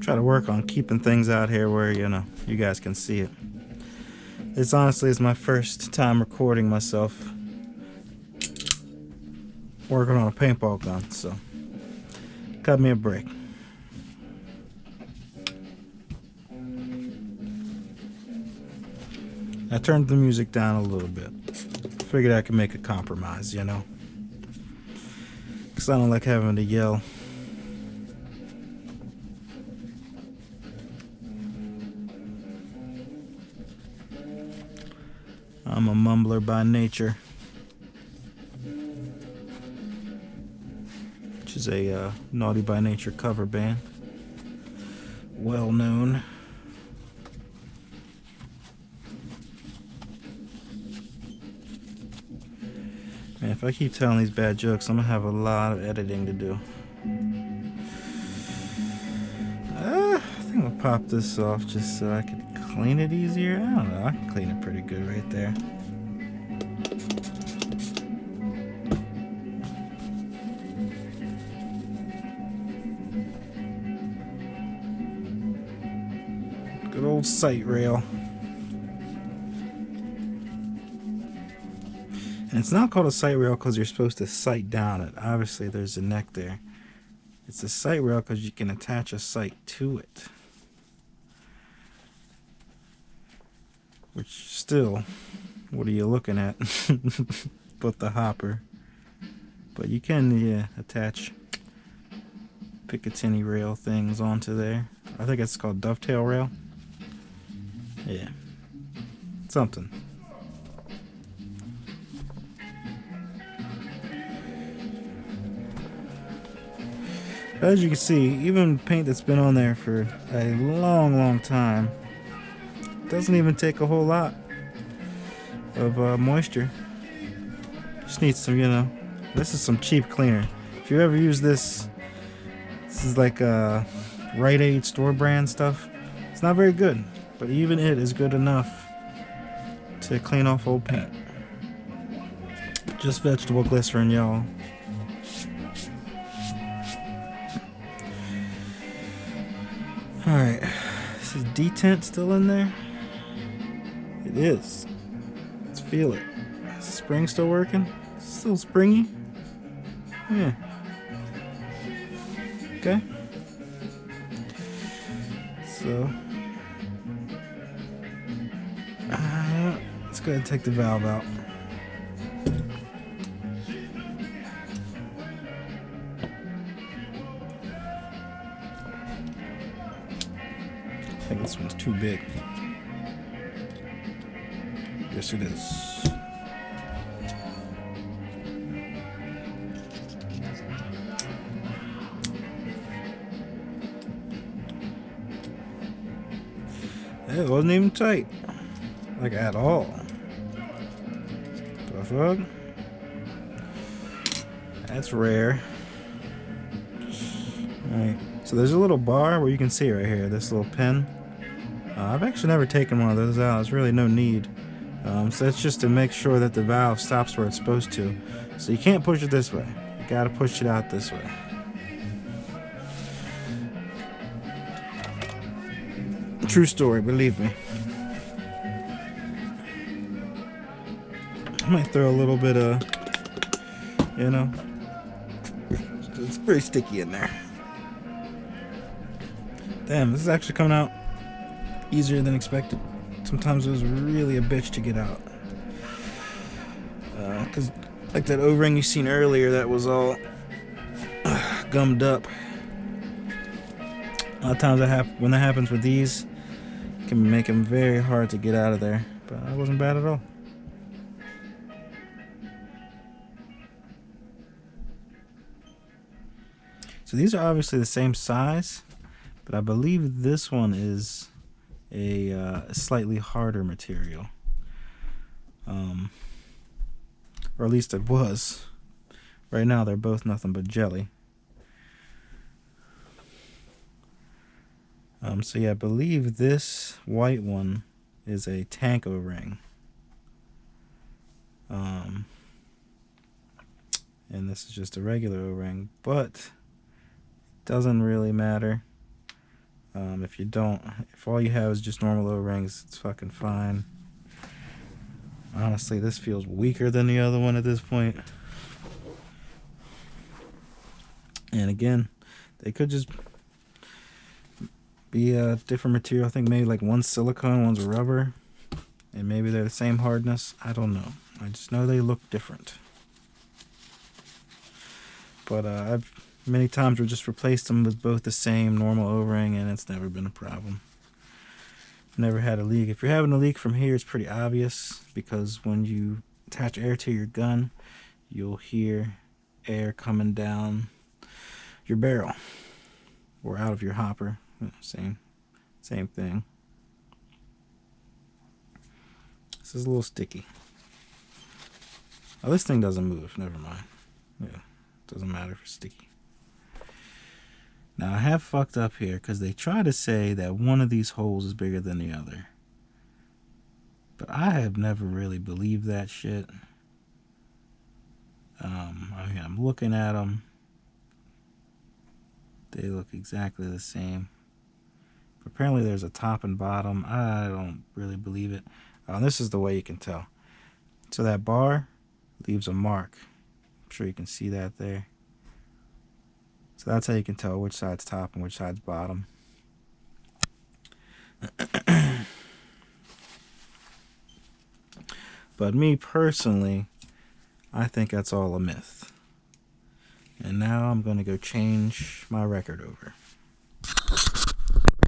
try to work on keeping things out here where, you know, you guys can see it. This honestly is my first time recording myself working on a paintball gun, so cut me a break. I turned the music down a little bit. Figured I could make a compromise, you know, because I don't like having to yell. I'm a mumbler by nature, which is a Naughty by Nature cover band, well known. Man, if I keep telling these bad jokes, I'm gonna have a lot of editing to do. I think I'll pop this off just so I can clean it easier. I don't know, I can clean it pretty good right there. Good old sight rail. And it's not called a sight rail because you're supposed to sight down it. Obviously there's a neck there. It's a sight rail because you can attach a sight to it. Which still, what are you looking at? But the hopper. But you can, yeah, attach Picatinny rail things onto there. I think it's called dovetail rail. Yeah. Something. As you can see, even paint that's been on there for a long time doesn't even take a whole lot of moisture. Just needs some, you know, this is some cheap cleaner. If you ever use this, this is like Rite Aid store brand stuff. It's not very good, but even it is good enough to clean off old paint. Just vegetable glycerin, y'all. Alright, this is detent still in there? It is. Let's feel it. Is the spring still working? Still springy? Yeah. Okay. So, let's go ahead and take the valve out. I think this one's too big. Yes, it is. It wasn't even tight. Like at all. The fuck? That's rare. Alright. So there's a little bar where you can see right here, this little pin. I've actually never taken one of those out. There's really no need. So that's just to make sure that the valve stops where it's supposed to. So you can't push it this way. You gotta push it out this way. True story, believe me. I might throw a little bit of, you know, it's pretty sticky in there. Damn, this is actually coming out easier than expected. Sometimes it was really a bitch to get out. Because like that O-ring you seen earlier that was all gummed up. A lot of times when that happens with these, it can make them very hard to get out of there. But that wasn't bad at all. So these are obviously the same size, but I believe this one is a slightly harder material, or at least it was. Right now they're both nothing but jelly. So yeah, I believe this white one is a tank O-ring, and this is just a regular O-ring, but doesn't really matter. If you don't, if all you have is just normal O-rings, it's fucking fine. Honestly, this feels weaker than the other one at this point. And again, they could just be a different material. I think maybe like one's silicone, one's rubber, and maybe they're the same hardness. I don't know. I just know they look different. But I've many times just replaced them with both the same normal O-ring, and it's never been a problem. Never had a leak. If you're having a leak from here, it's pretty obvious, because when you attach air to your gun, you'll hear air coming down your barrel or out of your hopper. Same thing. This is a little sticky. Oh, this thing doesn't move. Never mind. Yeah, doesn't matter if it's sticky. Now, I have fucked up here because they try to say that one of these holes is bigger than the other. But I have never really believed that shit. I mean, I'm looking at them. They look exactly the same. But apparently there's a top and bottom. I don't really believe it. This is the way you can tell. So that bar leaves a mark. I'm sure you can see that there. So that's how you can tell which side's top and which side's bottom. But me personally, I think that's all a myth. And now I'm going to go change my record over.